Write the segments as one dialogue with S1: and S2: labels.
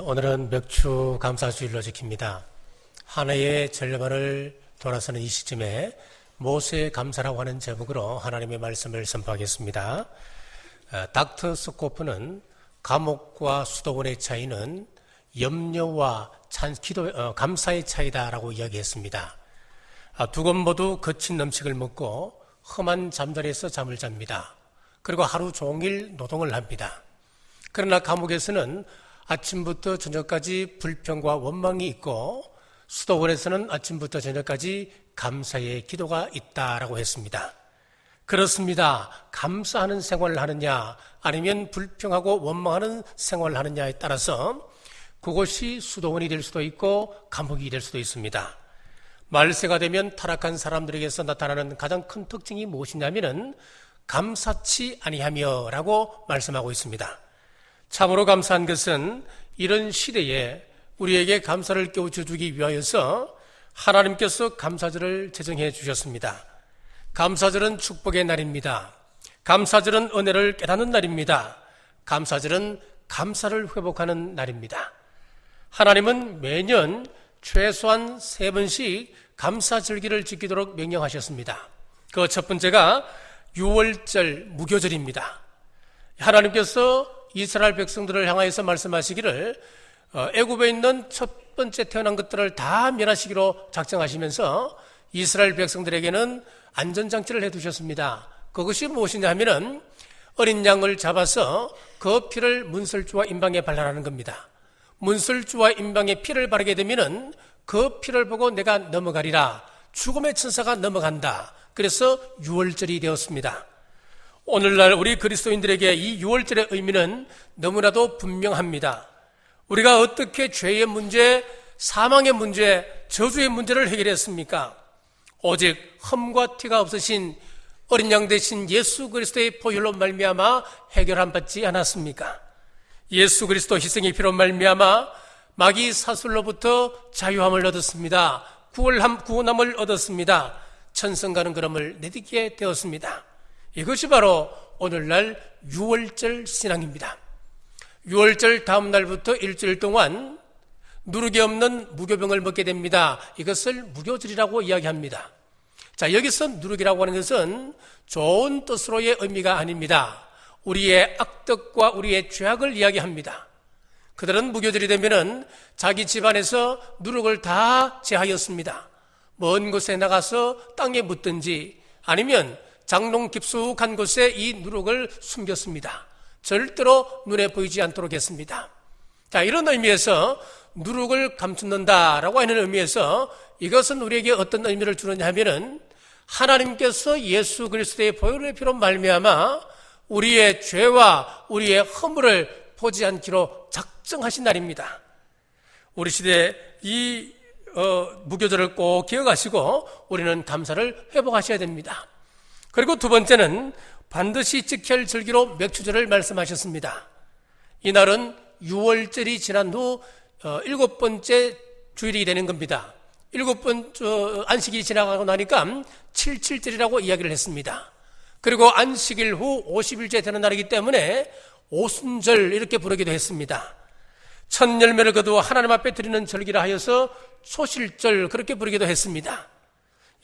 S1: 오늘은 맥주 감사주일로 지킵니다. 한 해의 절반을 돌아서는 이 시점에 모세의 감사라고 하는 제목으로 하나님의 말씀을 선포하겠습니다. 닥터 스코프는 감옥과 수도원의 차이는 염려와 감사의 차이다라고 이야기했습니다. 두 건 모두 거친 음식을 먹고 험한 잠자리에서 잠을 잡니다. 그리고 하루 종일 노동을 합니다. 그러나 감옥에서는 아침부터 저녁까지 불평과 원망이 있고 수도원에서는 아침부터 저녁까지 감사의 기도가 있다라고 했습니다. 그렇습니다. 감사하는 생활을 하느냐 아니면 불평하고 원망하는 생활을 하느냐에 따라서 그것이 수도원이 될 수도 있고 감옥이 될 수도 있습니다. 말세가 되면 타락한 사람들에게서 나타나는 가장 큰 특징이 무엇이냐면 감사치 아니하며 라고 말씀하고 있습니다. 참으로 감사한 것은 이런 시대에 우리에게 감사를 깨우쳐주기 위하여서 하나님께서 감사절을 제정해 주셨습니다. 감사절은 축복의 날입니다. 감사절은 은혜를 깨닫는 날입니다. 감사절은 감사를 회복하는 날입니다. 하나님은 매년 최소한 3번씩 감사절기를 지키도록 명령하셨습니다. 그 첫 번째가 6월절 무교절입니다. 하나님께서 이스라엘 백성들을 향하여서 말씀하시기를 애굽에 있는 첫 번째 태어난 것들을 다 멸하시기로 작정하시면서 이스라엘 백성들에게는 안전장치를 해두셨습니다. 그것이 무엇이냐 하면은 어린 양을 잡아서 그 피를 문설주와 임방에 발라라는 겁니다. 문설주와 임방에 피를 바르게 되면은 그 피를 보고 내가 넘어가리라. 죽음의 천사가 넘어간다. 그래서 6월절이 되었습니다. 오늘날 우리 그리스도인들에게 이 6월절의 의미는 너무나도 분명합니다. 우리가 어떻게 죄의 문제, 사망의 문제, 저주의 문제를 해결했습니까? 오직 흠과 티가 없으신 어린 양 되신 예수 그리스도의 보혈로 말미암아 해결함 받지 않았습니까? 예수 그리스도 희생의 피로 말미암아 마귀 사슬로부터 자유함을 얻었습니다. 구원함을 얻었습니다. 천성가는 그름을 내딛게 되었습니다. 이것이 바로 오늘날 6월절 신앙입니다. 6월절 다음 날부터 일주일 동안 누룩이 없는 무교병을 먹게 됩니다. 이것을 무교절이라고 이야기합니다. 자, 여기서 누룩이라고 하는 것은 좋은 뜻으로의 의미가 아닙니다. 우리의 악덕과 우리의 죄악을 이야기합니다. 그들은 무교절이 되면은 자기 집안에서 누룩을 다 제하였습니다. 먼 곳에 나가서 땅에 묻든지 아니면 장롱 깊숙한 곳에 이 누룩을 숨겼습니다. 절대로 눈에 보이지 않도록 했습니다. 자, 이런 의미에서 누룩을 감춘다라고 하는 의미에서 이것은 우리에게 어떤 의미를 주느냐 하면은 하나님께서 예수 그리스도의 보혈의 피로 말미암아 우리의 죄와 우리의 허물을 보지 않기로 작정하신 날입니다. 우리 시대에 이 무교절을 꼭 기억하시고 우리는 감사를 회복하셔야 됩니다. 그리고 두 번째는 반드시 지킬 절기로 맥주절을 말씀하셨습니다. 이날은 6월절이 지난 후 7번째 주일이 되는 겁니다. 7번 안식일이 지나가고 나니까 77절이라고 이야기를 했습니다. 그리고 안식일 후 50일째 되는 날이기 때문에 오순절 이렇게 부르기도 했습니다. 첫 열매를 거두어 하나님 앞에 드리는 절기라 하여서 초실절 그렇게 부르기도 했습니다.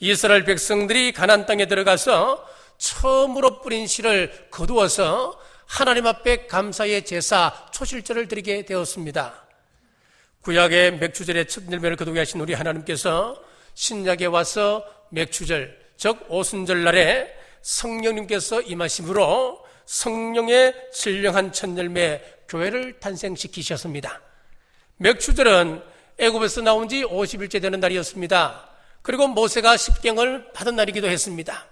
S1: 이스라엘 백성들이 가나안 땅에 들어가서 처음으로 뿌린 씨를 거두어서 하나님 앞에 감사의 제사 초실절을 드리게 되었습니다. 구약의 맥주절의 첫 열매를 거두게 하신 우리 하나님께서 신약에 와서 맥주절 즉 오순절 날에 성령님께서 임하심으로 성령의 신령한 첫 열매 교회를 탄생시키셨습니다. 맥주절은 애굽에서 나온 지 50일째 되는 날이었습니다. 그리고 모세가 십경을 받은 날이기도 했습니다.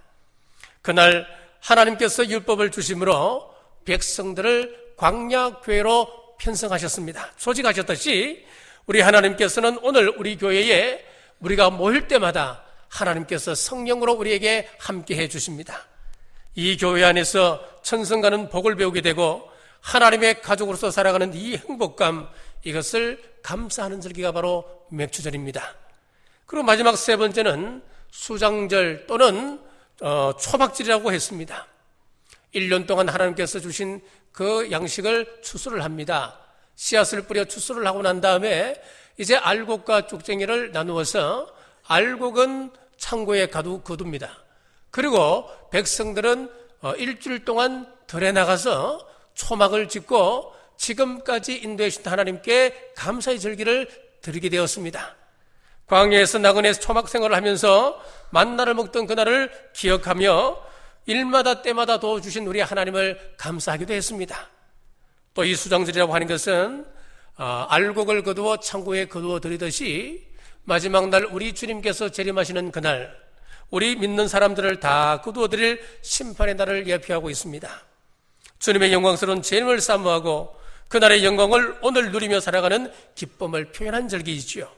S1: 그날 하나님께서 율법을 주심으로 백성들을 광야교회로 편성하셨습니다. 소직하셨듯이 우리 하나님께서는 오늘 우리 교회에 우리가 모일 때마다 하나님께서 성령으로 우리에게 함께해 주십니다. 이 교회 안에서 천성가는 복을 배우게 되고 하나님의 가족으로서 살아가는 이 행복감, 이것을 감사하는 절기가 바로 맥주절입니다. 그리고 마지막 세 번째는 수장절 또는 초막절이라고 했습니다. 1년 동안 하나님께서 주신 그 양식을 추수를 합니다. 씨앗을 뿌려 추수를 하고 난 다음에 이제 알곡과 쭉쟁이를 나누어서 알곡은 창고에 거둡니다. 그리고 백성들은 일주일 동안 들에 나가서 초막을 짓고 지금까지 인도해 주신 하나님께 감사의 절기를 드리게 되었습니다. 광야에서 나그네 초막 생활을 하면서 만나를 먹던 그날을 기억하며 일마다 때마다 도와주신 우리 하나님을 감사하기도 했습니다. 또 이 수장절이라고 하는 것은 알곡을 거두어 창고에 거두어 드리듯이 마지막 날 우리 주님께서 재림하시는 그날 우리 믿는 사람들을 다 거두어 드릴 심판의 날을 예표하고 있습니다. 주님의 영광스러운 재림을 사모하고 그날의 영광을 오늘 누리며 살아가는 기쁨을 표현한 절기이지요.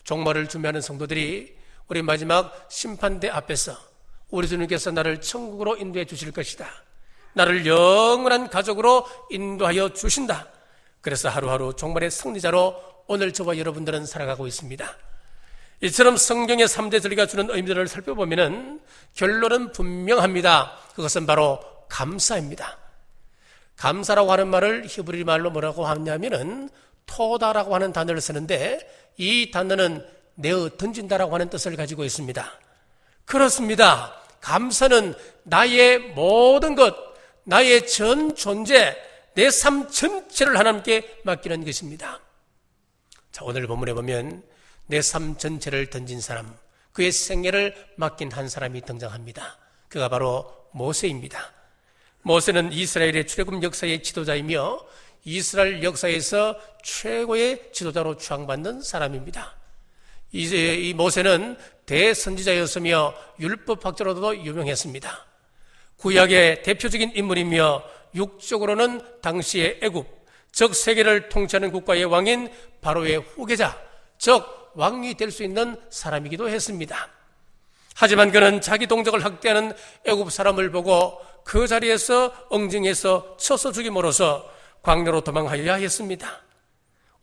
S1: 종말을 준비하는 성도들이 우리 마지막 심판대 앞에서 우리 주님께서 나를 천국으로 인도해 주실 것이다. 나를 영원한 가족으로 인도하여 주신다. 그래서 하루하루 종말의 승리자로 오늘 저와 여러분들은 살아가고 있습니다. 이처럼 성경의 3대 절기가 주는 의미들을 살펴보면 결론은 분명합니다. 그것은 바로 감사입니다. 감사라고 하는 말을 히브리 말로 뭐라고 하냐면은 토다라고 하는 단어를 쓰는데 이 단어는 내어 던진다라고 하는 뜻을 가지고 있습니다. 그렇습니다. 감사는 나의 모든 것, 나의 전 존재, 내 삶 전체를 하나님께 맡기는 것입니다. 자, 오늘 본문에 보면 내 삶 전체를 던진 사람, 그의 생애를 맡긴 한 사람이 등장합니다. 그가 바로 모세입니다. 모세는 이스라엘의 출애굽 역사의 지도자이며 이스라엘 역사에서 최고의 지도자로 추앙받는 사람입니다. 이 모세는 대선지자였으며 율법학자로도 유명했습니다. 구약의 대표적인 인물이며 육적으로는 당시의 애굽, 즉 세계를 통치하는 국가의 왕인 바로의 후계자, 즉 왕이 될 수 있는 사람이기도 했습니다. 하지만 그는 자기 동족을 학대하는 애굽 사람을 보고 그 자리에서 엉증해서 쳐서 죽임으로써 광야로 도망하여야 했습니다.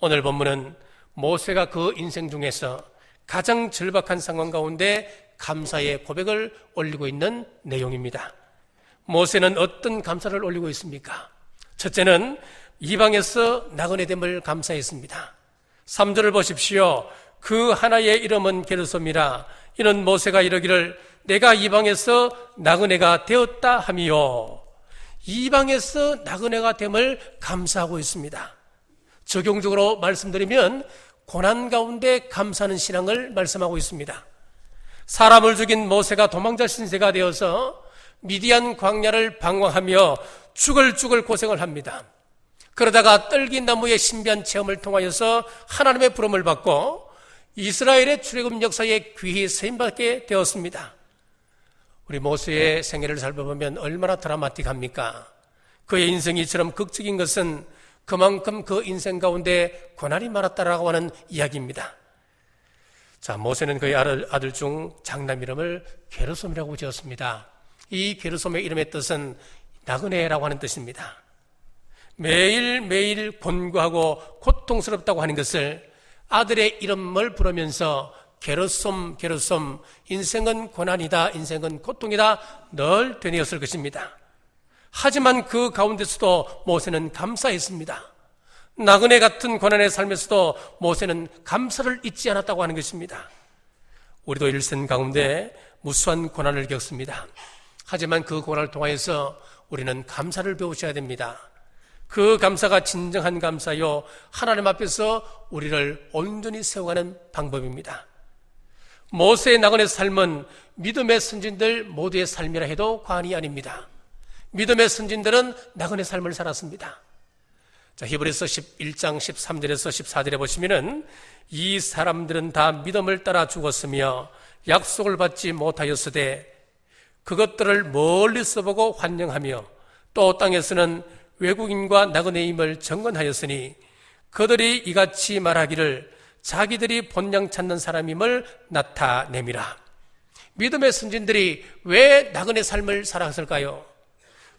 S1: 오늘 본문은 모세가 그 인생 중에서 가장 절박한 상황 가운데 감사의 고백을 올리고 있는 내용입니다. 모세는 어떤 감사를 올리고 있습니까? 첫째는 이방에서 나그네 됨을 감사했습니다. 3절을 보십시오. 그 하나의 이름은 게르솜이라. 이는 모세가 이르기를 내가 이방에서 나그네가 되었다 하미요. 이방에서 나그네가 됨을 감사하고 있습니다. 적용적으로 말씀드리면 고난 가운데 감사하는 신앙을 말씀하고 있습니다. 사람을 죽인 모세가 도망자 신세가 되어서 미디안 광야를 방황하며 죽을 고생을 합니다. 그러다가 떨기나무의 신비한 체험을 통하여서 하나님의 부름을 받고 이스라엘의 출애굽 역사에 귀히 쓰임받게 되었습니다. 우리 모세의 생애를 살펴보면 얼마나 드라마틱합니까? 그의 인생이 이처럼 극적인 것은 그만큼 그 인생 가운데 고난이 많았다라고 하는 이야기입니다. 자, 모세는 그의 아들 중 장남 이름을 게르솜이라고 지었습니다. 이 게르솜의 이름의 뜻은 나그네라고 하는 뜻입니다. 매일매일 곤고하고 고통스럽다고 하는 것을 아들의 이름을 부르면서 게르솜 인생은 고난이다, 인생은 고통이다 늘 되뇌었을 것입니다. 하지만 그 가운데서도 모세는 감사했습니다. 나그네 같은 고난의 삶에서도 모세는 감사를 잊지 않았다고 하는 것입니다. 우리도 일생 가운데 무수한 고난을 겪습니다. 하지만 그 고난을 통하여서 우리는 감사를 배우셔야 됩니다. 그 감사가 진정한 감사요, 하나님 앞에서 우리를 온전히 세워가는 방법입니다. 모세의 나그네 삶은 믿음의 선진들 모두의 삶이라 해도 과언이 아닙니다. 믿음의 선진들은 나그네 삶을 살았습니다. 자, 히브리서 11장 13절에서 14절에 보시면은 이 사람들은 다 믿음을 따라 죽었으며 약속을 받지 못하였으되 그것들을 멀리서 보고 환영하며 또 땅에서는 외국인과 나그네임을 정언하였으니 그들이 이같이 말하기를 자기들이 본향 찾는 사람임을 나타내미라. 믿음의 선진들이 왜 나그네 삶을 살았을까요?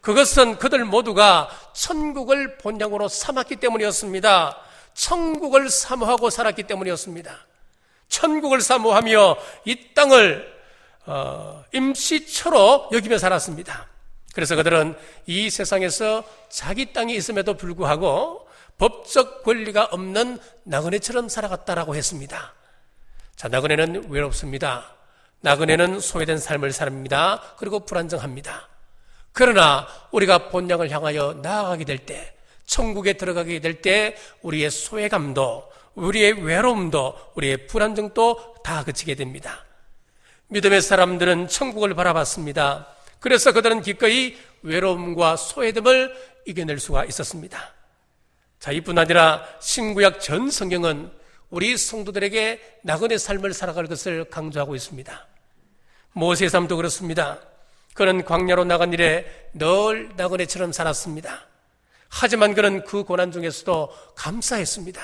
S1: 그것은 그들 모두가 천국을 본향으로 삼았기 때문이었습니다. 천국을 사모하고 살았기 때문이었습니다. 천국을 사모하며 이 땅을 임시처로 여기며 살았습니다. 그래서 그들은 이 세상에서 자기 땅이 있음에도 불구하고 법적 권리가 없는 나그네처럼 살아갔다라고 했습니다. 자, 나그네는 외롭습니다. 나그네는 소외된 삶을 삽니다. 그리고 불안정합니다. 그러나 우리가 본향을 향하여 나아가게 될 때, 천국에 들어가게 될 때 우리의 소외감도, 우리의 외로움도, 우리의 불안정도 다 그치게 됩니다. 믿음의 사람들은 천국을 바라봤습니다. 그래서 그들은 기꺼이 외로움과 소외됨을 이겨낼 수가 있었습니다. 자, 이뿐 아니라 신구약 전 성경은 우리 성도들에게 나그네 삶을 살아갈 것을 강조하고 있습니다. 모세의 삶도 그렇습니다. 그는 광야로 나간 이래 늘 나그네처럼 살았습니다. 하지만 그는 그 고난 중에서도 감사했습니다.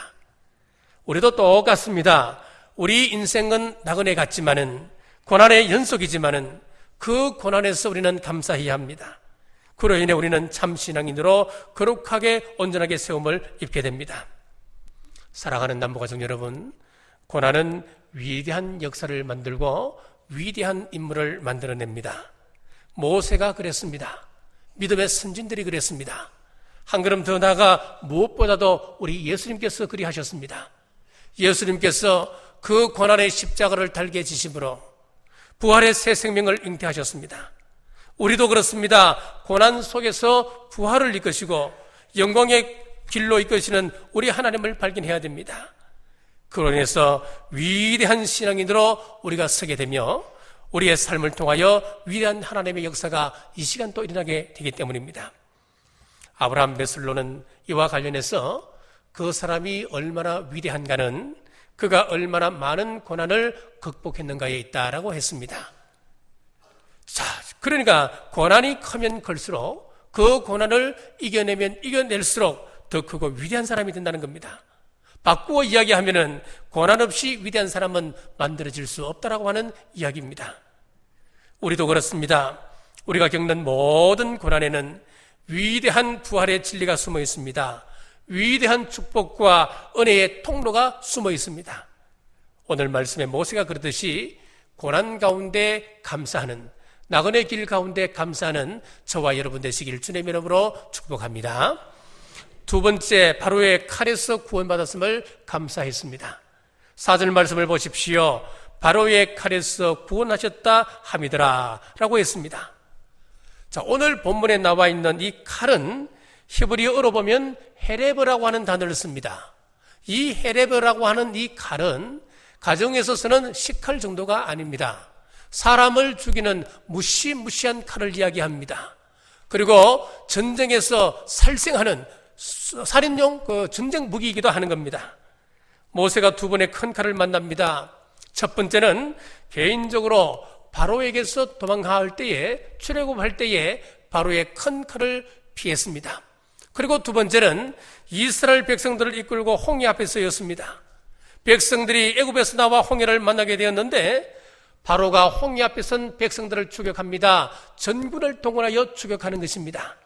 S1: 우리도 똑같습니다. 우리 인생은 나그네 같지만은, 고난의 연속이지만은 그 고난에서 우리는 감사해야 합니다. 그로 인해 우리는 참 신앙인으로 거룩하게 온전하게 세움을 입게 됩니다. 사랑하는 남부가족 여러분, 고난은 위대한 역사를 만들고 위대한 인물을 만들어냅니다. 모세가 그랬습니다. 믿음의 선진들이 그랬습니다. 한 걸음 더 나아가 무엇보다도 우리 예수님께서 그리하셨습니다. 예수님께서 그 고난의 십자가를 달게 지심으로 부활의 새 생명을 잉태하셨습니다. 우리도 그렇습니다. 고난 속에서 부활을 이끄시고 영광의 길로 이끄시는 우리 하나님을 발견해야 됩니다. 그로 인해서 위대한 신앙인으로 우리가 서게 되며 우리의 삶을 통하여 위대한 하나님의 역사가 이 시간 또 일어나게 되기 때문입니다. 아브라함 메슬로는 이와 관련해서 그 사람이 얼마나 위대한가는 그가 얼마나 많은 고난을 극복했는가에 있다라고 했습니다. 자, 그러니까 고난이 크면 클수록 그 고난을 이겨내면 이겨낼수록 더 크고 위대한 사람이 된다는 겁니다. 바꾸어 이야기하면은 고난 없이 위대한 사람은 만들어질 수 없다라고 하는 이야기입니다. 우리도 그렇습니다. 우리가 겪는 모든 고난에는 위대한 부활의 진리가 숨어 있습니다. 위대한 축복과 은혜의 통로가 숨어 있습니다. 오늘 말씀에 모세가 그러듯이 고난 가운데 감사하는, 나그네 길 가운데 감사하는 저와 여러분 되시길 주님의 이름으로 축복합니다. 두 번째, 바로의 칼에서 구원받았음을 감사했습니다. 4절 말씀을 보십시오. 바로의 칼에서 구원하셨다 함이더라 라고 했습니다. 자, 오늘 본문에 나와 있는 이 칼은 히브리어로 보면 헤레브라고 하는 단어를 씁니다. 이 헤레브라고 하는 이 칼은 가정에서 쓰는 식칼 정도가 아닙니다. 사람을 죽이는 무시무시한 칼을 이야기합니다. 그리고 전쟁에서 살생하는 살인용 전쟁 무기이기도 하는 겁니다. 모세가 두 번의 큰 칼을 만납니다. 첫 번째는 개인적으로 바로에게서 도망할 때에, 출애굽할 때에 바로의 큰 칼을 피했습니다. 그리고 두 번째는 이스라엘 백성들을 이끌고 홍해 앞에 서였습니다. 백성들이 애굽에서 나와 홍해를 만나게 되었는데 바로가 홍해 앞에 선 백성들을 추격합니다. 전군을 동원하여 추격하는 것입니다.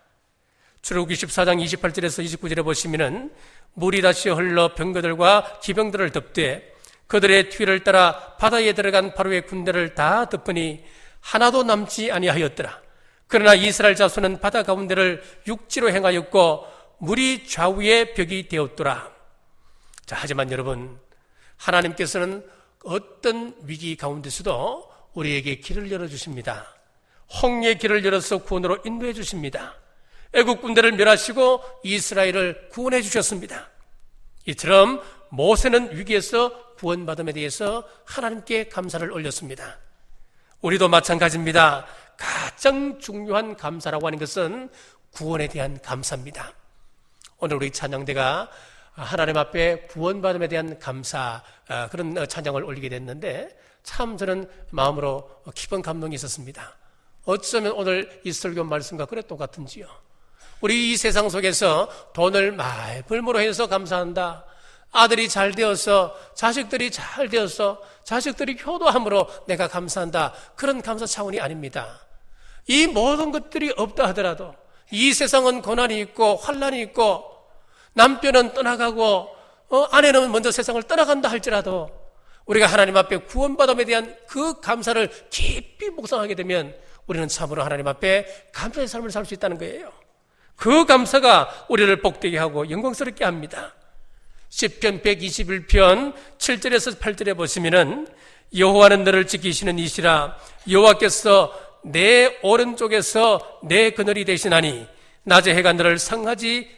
S1: 출애굽기 14장 28절에서 29절에 보시면은 물이 다시 흘러 병거들과 기병들을 덮되 그들의 뒤를 따라 바다에 들어간 바로의 군대를 다 덮으니 하나도 남지 아니하였더라. 그러나 이스라엘 자손은 바다 가운데를 육지로 행하였고 물이 좌우에 벽이 되었더라. 자, 하지만 여러분, 하나님께서는 어떤 위기 가운데서도 우리에게 길을 열어주십니다. 홍해의 길을 열어서 구원으로 인도해 주십니다. 애국 군대를 멸하시고 이스라엘을 구원해 주셨습니다. 이처럼 모세는 위기에서 구원받음에 대해서 하나님께 감사를 올렸습니다. 우리도 마찬가지입니다. 가장 중요한 감사라고 하는 것은 구원에 대한 감사입니다. 오늘 우리 찬양대가 하나님 앞에 구원받음에 대한 감사, 그런 찬양을 올리게 됐는데 참 저는 마음으로 깊은 감동이 있었습니다. 어쩌면 오늘 이 설교 말씀과 그래 똑같은지요. 우리 이 세상 속에서 돈을 말벌무로 해서 감사한다. 아들이 잘 되어서, 자식들이 잘 되어서, 자식들이 효도함으로 내가 감사한다. 그런 감사 차원이 아닙니다. 이 모든 것들이 없다 하더라도 이 세상은 고난이 있고 환난이 있고 남편은 떠나가고 아내는 먼저 세상을 떠나간다 할지라도 우리가 하나님 앞에 구원받음에 대한 그 감사를 깊이 묵상하게 되면 우리는 참으로 하나님 앞에 감사의 삶을 살 수 있다는 거예요. 그 감사가 우리를 복되게 하고 영광스럽게 합니다. 시편 121편 7절에서 8절에 보시면은 여호와는 너를 지키시는 이시라. 여호와께서 내 오른쪽에서 내 그늘이 되시나니 낮에 해가 너를 상하게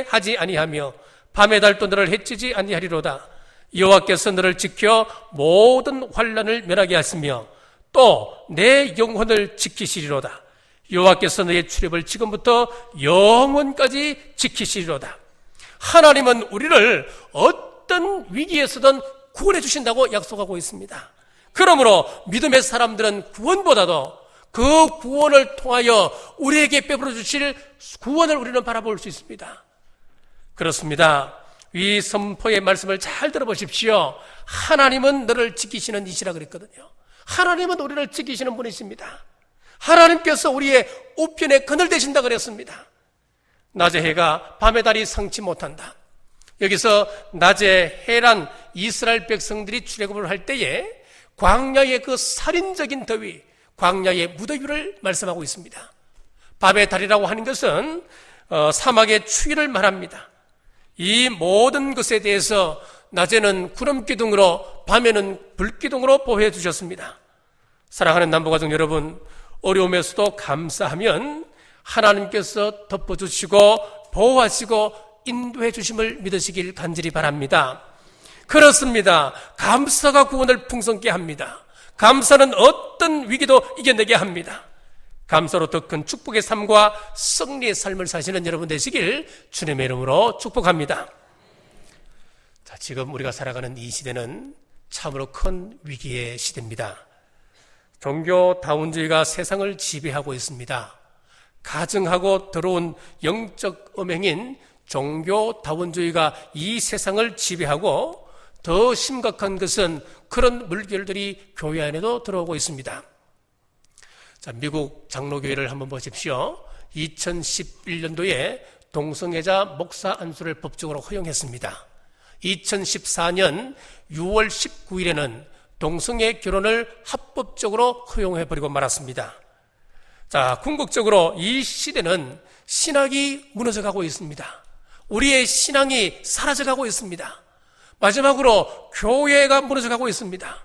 S1: 하지 아니하며 밤의 달도 너를 해치지 아니하리로다. 여호와께서 너를 지켜 모든 환난을 면하게 하시며 또 내 영혼을 지키시리로다. 여호와께서 너의 출입을 지금부터 영원까지 지키시리로다. 하나님은 우리를 어떤 위기에서든 구원해 주신다고 약속하고 있습니다. 그러므로 믿음의 사람들은 구원보다도 그 구원을 통하여 우리에게 베풀어 주실 구원을 우리는 바라볼 수 있습니다. 그렇습니다. 이 선포의 말씀을 잘 들어보십시오. 하나님은 너를 지키시는 이시라 그랬거든요. 하나님은 우리를 지키시는 분이십니다. 하나님께서 우리의 우편에 그늘 되신다 그랬습니다. 낮의 해가 밤의 달이 상치 못한다. 여기서 낮의 해란 이스라엘 백성들이 출애굽을 할 때에 광야의 그 살인적인 더위, 광야의 무더위를 말씀하고 있습니다. 밤의 달이라고 하는 것은 사막의 추위를 말합니다. 이 모든 것에 대해서 낮에는 구름기둥으로 밤에는 불기둥으로 보호해 주셨습니다. 사랑하는 남부가족 여러분, 어려움에서도 감사하면 하나님께서 덮어주시고 보호하시고 인도해 주심을 믿으시길 간절히 바랍니다. 그렇습니다. 감사가 구원을 풍성케 합니다. 감사는 어떤 위기도 이겨내게 합니다. 감사로 더 큰 축복의 삶과 승리의 삶을 사시는 여러분 되시길 주님의 이름으로 축복합니다. 자, 지금 우리가 살아가는 이 시대는 참으로 큰 위기의 시대입니다. 종교다원주의가 세상을 지배하고 있습니다. 가증하고 더러운 영적 음행인 종교다원주의가 이 세상을 지배하고 더 심각한 것은 그런 물결들이 교회 안에도 들어오고 있습니다. 자, 미국 장로교회를 한번 보십시오. 2011년도에 동성애자 목사 안수를 법적으로 허용했습니다. 2014년 6월 19일에는 동성애 결혼을 합법적으로 허용해버리고 말았습니다. 자, 궁극적으로 이 시대는 신학이 무너져가고 있습니다. 우리의 신앙이 사라져가고 있습니다. 마지막으로 교회가 무너져가고 있습니다.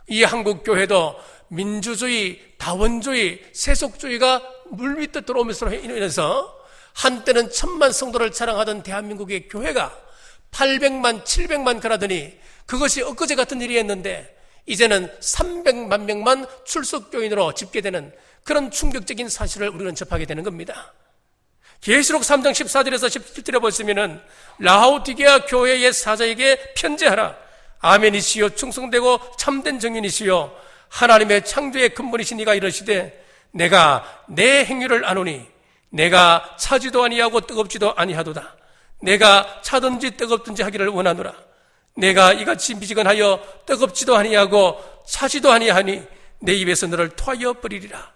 S1: 이 한국 교회도 민주주의, 다원주의, 세속주의가 물밑에 들어오면서 인해서 한때는 1000만 성도를 자랑하던 대한민국의 교회가 800만, 700만 가라더니 그것이 엊그제 같은 일이었는데 이제는 300만 명만 출석교인으로 집계되는 그런 충격적인 사실을 우리는 접하게 되는 겁니다. 계시록 3장 14절에서 17절에 보시면은 라오디게아 교회의 사자에게 편지하라. 아멘이시요 충성되고 참된 정인이시요 하나님의 창조의 근본이신 이가 이르시되 내가 내 행위를 아노니 내가 차지도 아니하고 뜨겁지도 아니하도다. 내가 차든지 뜨겁든지 하기를 원하노라. 내가 이같이 미지근하여 뜨겁지도 아니하고 차지도 아니하니 내 입에서 너를 토하여 버리리라.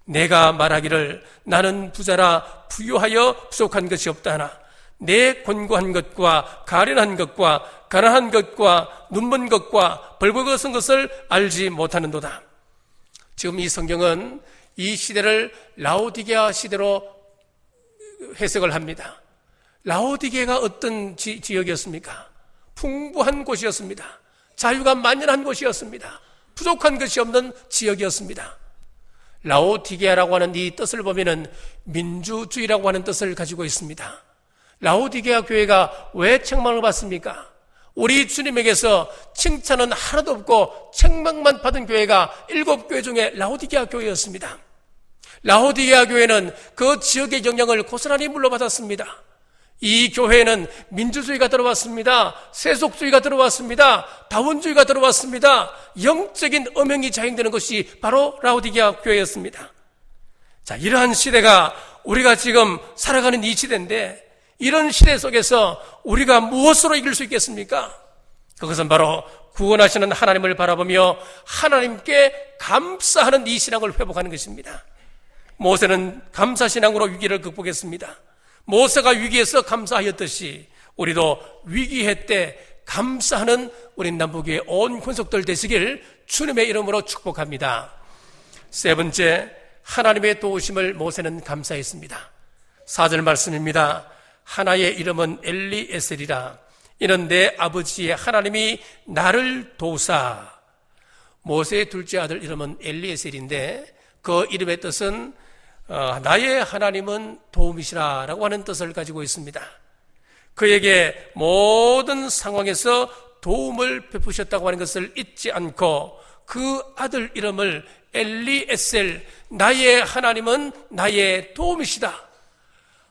S1: 내가 말하기를 나는 부자라 부유하여 부족한 것이 없다 하나 내 곤고한 것과 가련한 것과 가난한 것과 눈먼 것과 벌벌거선 것을 알지 못하는도다. 지금 이 성경은 이 시대를 라오디게아 시대로 해석을 합니다. 라오디게아가 어떤 지역이었습니까? 풍부한 곳이었습니다. 자유가 만연한 곳이었습니다. 부족한 것이 없는 지역이었습니다. 라오디게아라고 하는 이 뜻을 보면은 민주주의라고 하는 뜻을 가지고 있습니다. 라오디게아 교회가 왜 책망을 받습니까? 우리 주님에게서 칭찬은 하나도 없고 책망만 받은 교회가 7교회 중에 라오디게아 교회였습니다. 라오디게아 교회는 그 지역의 영향을 고스란히 물러받았습니다. 이 교회에는 민주주의가 들어왔습니다. 세속주의가 들어왔습니다. 다원주의가 들어왔습니다. 영적인 음행이 자행되는 것이 바로 라오디게아 교회였습니다. 자, 이러한 시대가 우리가 지금 살아가는 이 시대인데 이런 시대 속에서 우리가 무엇으로 이길 수 있겠습니까? 그것은 바로 구원하시는 하나님을 바라보며 하나님께 감사하는 이 신앙을 회복하는 것입니다. 모세는 감사신앙으로 위기를 극복했습니다. 모세가 위기에서 감사하였듯이 우리도 위기해 때 감사하는 우리 남북의 온 권속들 되시길 주님의 이름으로 축복합니다. 세 번째, 하나님의 도우심을 모세는 감사했습니다. 4절 말씀입니다. 하나의 이름은 엘리에셀이라. 이는 내 아버지의 하나님이 나를 도우사. 모세의 둘째 아들 이름은 엘리에셀인데 그 이름의 뜻은 나의 하나님은 도움이시라 라고 하는 뜻을 가지고 있습니다. 그에게 모든 상황에서 도움을 베푸셨다고 하는 것을 잊지 않고 그 아들 이름을 엘리에셀, 나의 하나님은 나의 도움이시다.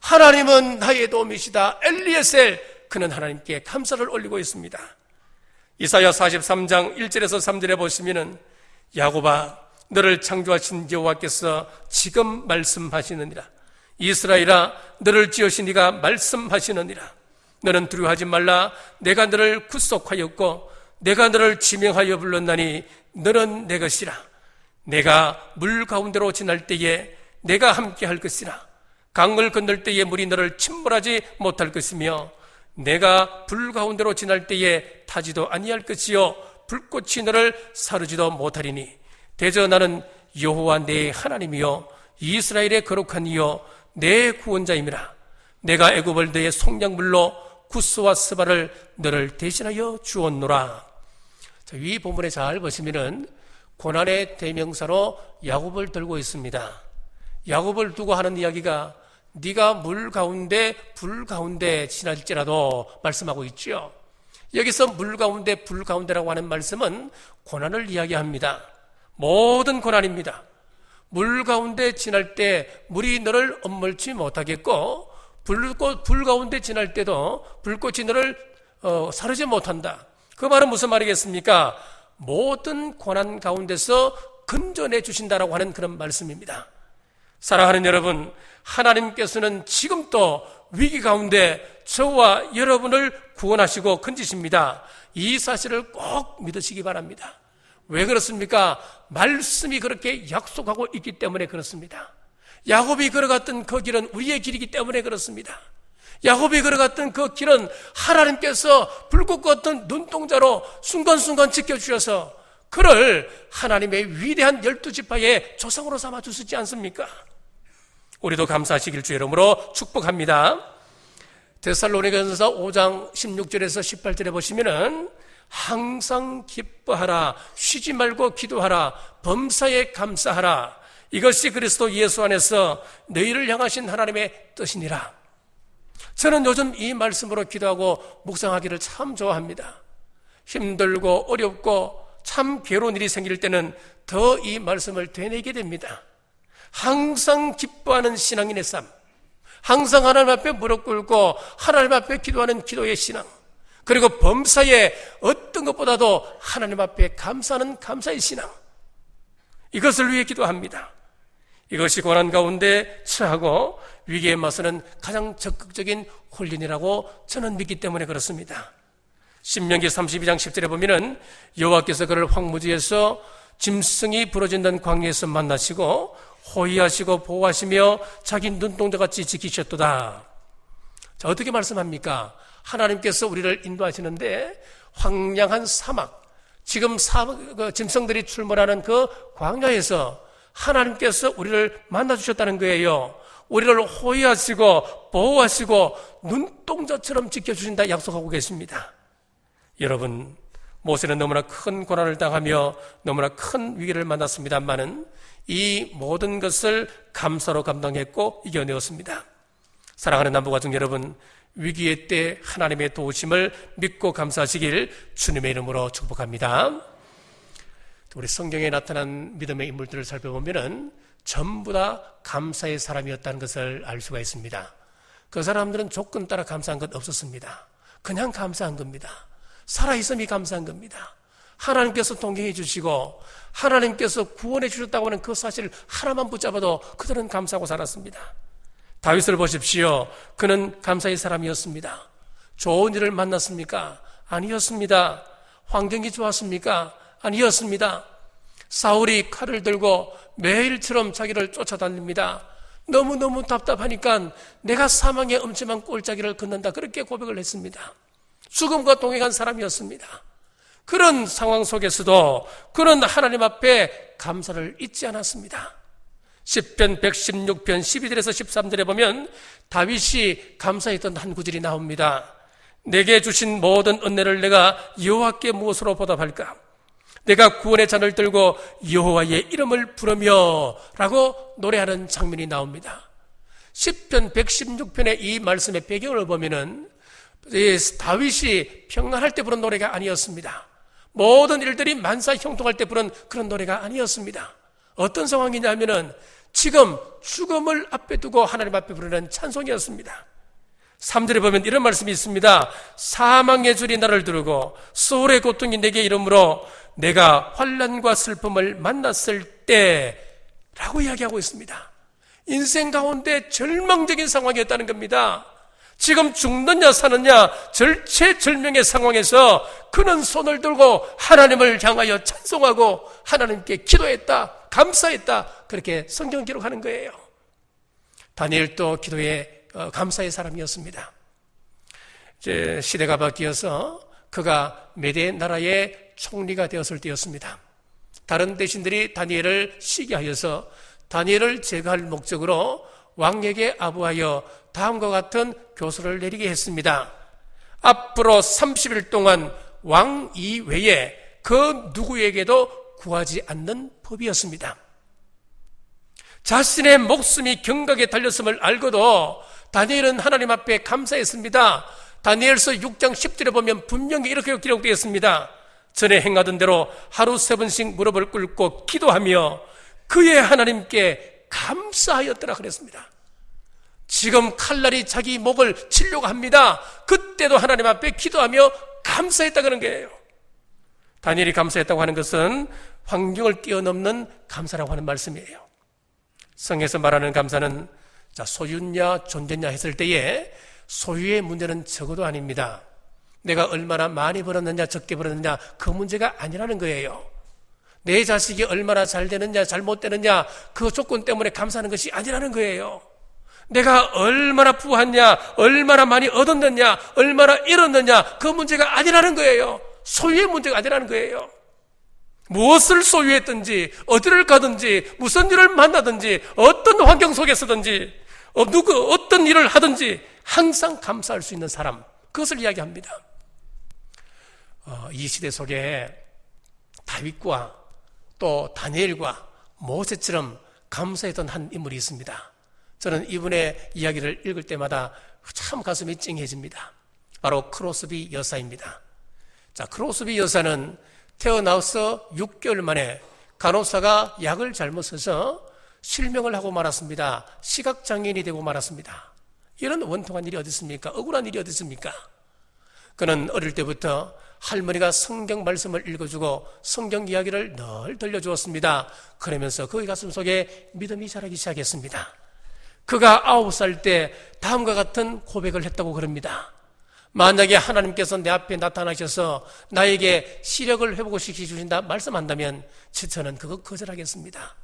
S1: 하나님은 나의 도움이시다. 엘리에셀, 그는 하나님께 감사를 올리고 있습니다. 이사야 43장 1절에서 3절에 보시면은 야곱아, 너를 창조하신 여호와께서 지금 말씀하시느니라. 이스라엘아, 너를 지으신 이가 말씀하시느니라. 너는 두려워하지 말라. 내가 너를 구속하였고 내가 너를 지명하여 불렀나니 너는 내 것이라. 내가 물 가운데로 지날 때에 내가 함께 할 것이라. 강을 건널 때에 물이 너를 침몰하지 못할 것이며 내가 불 가운데로 지날 때에 타지도 아니할 것이요 불꽃이 너를 사르지도 못하리니 대저 나는 여호와 내 하나님이요 이스라엘의 거룩한 이요 내 구원자임이라. 내가 애굽을 너의 속량물로 구스와 스바를 너를 대신하여 주었노라. 위 본문에 잘 보시면은 고난의 대명사로 야곱을 들고 있습니다. 야곱을 두고 하는 이야기가 네가 물 가운데 불 가운데 지날지라도 말씀하고 있죠. 여기서 물 가운데 불 가운데라고 하는 말씀은 고난을 이야기합니다. 모든 고난입니다. 물 가운데 지날 때 물이 너를 엄물지 못하겠고 불 가운데 지날 때도 불꽃이 너를 사르지 못한다. 그 말은 무슨 말이겠습니까? 모든 고난 가운데서 건져내 주신다라고 하는 그런 말씀입니다. 사랑하는 여러분, 하나님께서는 지금도 위기 가운데 저와 여러분을 구원하시고 건지십니다. 이 사실을 꼭 믿으시기 바랍니다. 왜 그렇습니까? 말씀이 그렇게 약속하고 있기 때문에 그렇습니다. 야곱이 걸어갔던 그 길은 우리의 길이기 때문에 그렇습니다. 야곱이 걸어갔던 그 길은 하나님께서 불꽃과 같은 눈동자로 순간순간 지켜주셔서 그를 하나님의 위대한 12지파의 조상으로 삼아주시지 않습니까? 우리도 감사하시길 주의 이름으로 축복합니다. 데살로니가전서 5장 16절에서 18절에 보시면은 항상 기뻐하라, 쉬지 말고 기도하라, 범사에 감사하라. 이것이 그리스도 예수 안에서 너희를 향하신 하나님의 뜻이니라. 저는 요즘 이 말씀으로 기도하고 묵상하기를 참 좋아합니다. 힘들고 어렵고 참 괴로운 일이 생길 때는 더 이 말씀을 되뇌게 됩니다. 항상 기뻐하는 신앙인의 삶, 항상 하나님 앞에 무릎 꿇고 하나님 앞에 기도하는 기도의 신앙, 그리고 범사에 어떤 것보다도 하나님 앞에 감사하는 감사의 신앙, 이것을 위해 기도합니다. 이것이 고난 가운데 처하고 위기에 맞서는 가장 적극적인 훈련이라고 저는 믿기 때문에 그렇습니다. 신명기 32장 10절에 보면은 여호와께서 그를 황무지에서 짐승이 부러진다는 광야에서 만나시고 호위하시고 보호하시며 자기 눈동자같이 지키셨도다. 자, 어떻게 말씀합니까? 하나님께서 우리를 인도하시는데 황량한 사막, 지금 짐승들이 출몰하는 그 광야에서 하나님께서 우리를 만나주셨다는 거예요. 우리를 호위하시고 보호하시고 눈동자처럼 지켜주신다 약속하고 계십니다. 여러분, 모세는 너무나 큰 고난을 당하며 너무나 큰 위기를 만났습니다만은 이 모든 것을 감사로 감당했고 이겨내었습니다. 사랑하는 남부가족 여러분, 위기의 때 하나님의 도우심을 믿고 감사하시길 주님의 이름으로 축복합니다. 우리 성경에 나타난 믿음의 인물들을 살펴보면은 전부 다 감사의 사람이었다는 것을 알 수가 있습니다. 그 사람들은 조건 따라 감사한 것 없었습니다. 그냥 감사한 겁니다. 살아있음이 감사한 겁니다. 하나님께서 동행해 주시고 하나님께서 구원해 주셨다고 하는 그 사실 하나만 붙잡아도 그들은 감사하고 살았습니다. 다윗을 보십시오. 그는 감사의 사람이었습니다. 좋은 일을 만났습니까? 아니었습니다. 환경이 좋았습니까? 아니었습니다. 사울이 칼을 들고 매일처럼 자기를 쫓아다닙니다. 너무너무 답답하니까 내가 사망의 음침한 꼴짜기를 걷는다, 그렇게 고백을 했습니다. 죽음과 동행한 사람이었습니다. 그런 상황 속에서도 그는 하나님 앞에 감사를 잊지 않았습니다. 시편 116편 12절에서 13절에 보면 다윗이 감사했던 한 구절이 나옵니다. 내게 주신 모든 은혜를 내가 여호와께 무엇으로 보답할까? 내가 구원의 잔을 들고 여호와의 이름을 부르며 라고 노래하는 장면이 나옵니다. 시편 116편의 이 말씀의 배경을 보면은 다윗이 평안할 때 부른 노래가 아니었습니다. 모든 일들이 만사형통할 때 부른 그런 노래가 아니었습니다. 어떤 상황이냐면은 지금 죽음을 앞에 두고 하나님 앞에 부르는 찬송이었습니다. 3절에 보면 이런 말씀이 있습니다. 사망의 줄이 나를 두르고 소울의 고통이 내게 이르므로 내가 환난과 슬픔을 만났을 때라고 이야기하고 있습니다. 인생 가운데 절망적인 상황이었다는 겁니다. 지금 죽느냐 사느냐 절체절명의 상황에서 그는 손을 들고 하나님을 향하여 찬송하고 하나님께 기도했다, 감사했다, 그렇게 성경 기록하는 거예요. 다니엘도 기도에 감사의 사람이었습니다. 이제 시대가 바뀌어서 그가 메대 나라의 총리가 되었을 때였습니다. 다른 대신들이 다니엘을 시기하여서 다니엘을 제거할 목적으로 왕에게 아부하여 다음과 같은 교수를 내리게 했습니다. 앞으로 30일 동안 왕 이외에 그 누구에게도 구하지 않는 법이었습니다. 자신의 목숨이 경각에 달렸음을 알고도 다니엘은 하나님 앞에 감사했습니다. 다니엘서 6장 10절에 보면 분명히 이렇게 기록되어 있습니다. 전에 행하던 대로 하루 3번씩 무릎을 꿇고 기도하며 그의 하나님께 감사하였더라 그랬습니다. 지금 칼날이 자기 목을 치려고 합니다. 그때도 하나님 앞에 기도하며 감사했다 그런 거예요. 다니엘이 감사했다고 하는 것은 환경을 뛰어넘는 감사라고 하는 말씀이에요. 성에서 말하는 감사는 소유냐 존재냐 했을 때에 소유의 문제는 적어도 아닙니다. 내가 얼마나 많이 벌었느냐 적게 벌었느냐 그 문제가 아니라는 거예요. 내 자식이 얼마나 잘 되느냐 잘못 되느냐 그 조건 때문에 감사하는 것이 아니라는 거예요. 내가 얼마나 부하냐 얼마나 많이 얻었느냐 얼마나 잃었느냐 그 문제가 아니라는 거예요. 소유의 문제가 아니라는 거예요. 무엇을 소유했든지 어디를 가든지 무슨 일을 만나든지 어떤 환경 속에서든지 어떤 일을 하든지 항상 감사할 수 있는 사람, 그것을 이야기합니다. 이 시대 속에 다윗과 또 다니엘과 모세처럼 감사했던 한 인물이 있습니다. 저는 이분의 이야기를 읽을 때마다 참 가슴이 찡해집니다. 바로 크로스비 여사입니다. 크로스비 여사는 태어나서 6개월 만에 간호사가 약을 잘못 써서 실명을 하고 말았습니다. 시각장애인이 되고 말았습니다. 이런 원통한 일이 어디 있습니까? 억울한 일이 어디 있습니까? 그는 어릴 때부터 할머니가 성경 말씀을 읽어주고 성경 이야기를 늘 들려주었습니다. 그러면서 그의 가슴 속에 믿음이 자라기 시작했습니다. 그가 9살 때 다음과 같은 고백을 했다고 그럽니다. 만약에 하나님께서 내 앞에 나타나셔서 나에게 시력을 회복시켜 주신다 말씀한다면 저는 그거 거절하겠습니다.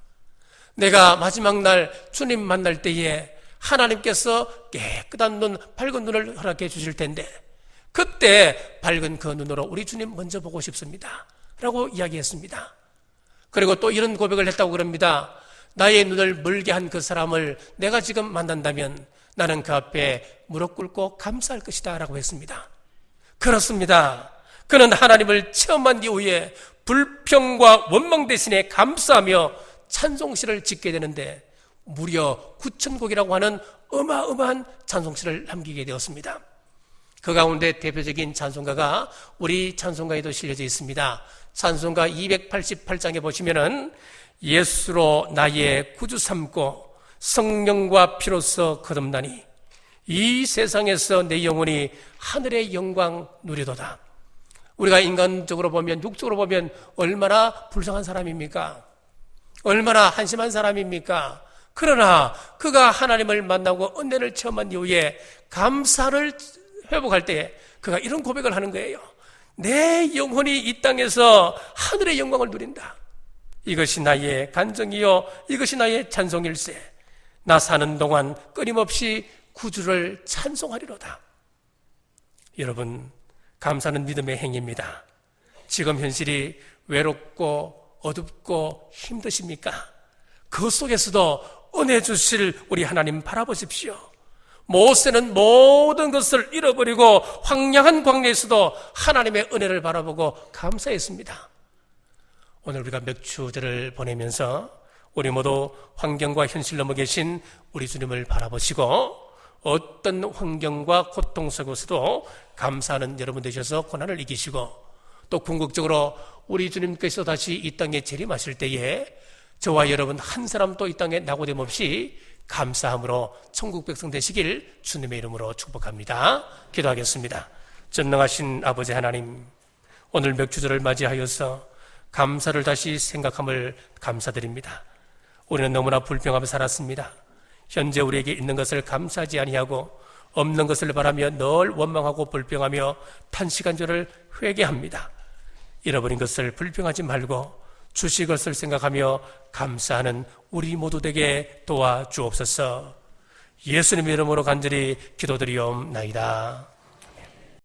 S1: 내가 마지막 날 주님 만날 때에 하나님께서 깨끗한 눈, 밝은 눈을 허락해 주실 텐데 그때 밝은 그 눈으로 우리 주님 먼저 보고 싶습니다 라고 이야기했습니다. 그리고 또 이런 고백을 했다고 그럽니다. 나의 눈을 멀게 한 그 사람을 내가 지금 만난다면 나는 그 앞에 무릎 꿇고 감사할 것이다 라고 했습니다. 그렇습니다. 그는 하나님을 체험한 이후에 불평과 원망 대신에 감사하며 찬송시를 짓게 되는데 무려 9,000곡이라고 하는 어마어마한 찬송시를 남기게 되었습니다. 그 가운데 대표적인 찬송가가 우리 찬송가에도 실려져 있습니다. 찬송가 288장에 보시면은 예수로 나의 구주 삼고 성령과 피로써 거듭나니 이 세상에서 내 영혼이 하늘의 영광 누리도다. 우리가 인간적으로 보면 육적으로 보면 얼마나 불쌍한 사람입니까? 얼마나 한심한 사람입니까? 그러나 그가 하나님을 만나고 은혜를 체험한 이후에 감사를 회복할 때 그가 이런 고백을 하는 거예요. 내 영혼이 이 땅에서 하늘의 영광을 누린다. 이것이 나의 간증이요 이것이 나의 찬송일세. 나 사는 동안 끊임없이 구주를 찬송하리로다. 여러분, 감사는 믿음의 행위입니다. 지금 현실이 외롭고 어둡고 힘드십니까? 그 속에서도 은혜 주실 우리 하나님 바라보십시오. 모세는 모든 것을 잃어버리고 황량한 광야에서도 하나님의 은혜를 바라보고 감사했습니다. 오늘 우리가 맥주절을 보내면서 우리 모두 환경과 현실 넘어 계신 우리 주님을 바라보시고 어떤 환경과 고통 속에서도 감사하는 여러분 되셔서 고난을 이기시고 또 궁극적으로 우리 주님께서 다시 이 땅에 재림하실 때에 저와 여러분 한 사람도 이 땅에 낙오됨 없이 감사함으로 천국 백성 되시길 주님의 이름으로 축복합니다. 기도하겠습니다. 전능하신 아버지 하나님, 오늘 맥주절을 맞이하여서 감사를 다시 생각함을 감사드립니다. 우리는 너무나 불평하며 살았습니다. 현재 우리에게 있는 것을 감사하지 아니하고 없는 것을 바라며 늘 원망하고 불평하며 탄식한 저를 회개합니다. 잃어버린 것을 불평하지 말고 주실 것을 생각하며 감사하는 우리 모두 되게 도와주옵소서. 예수님의 이름으로 간절히 기도드리옵나이다.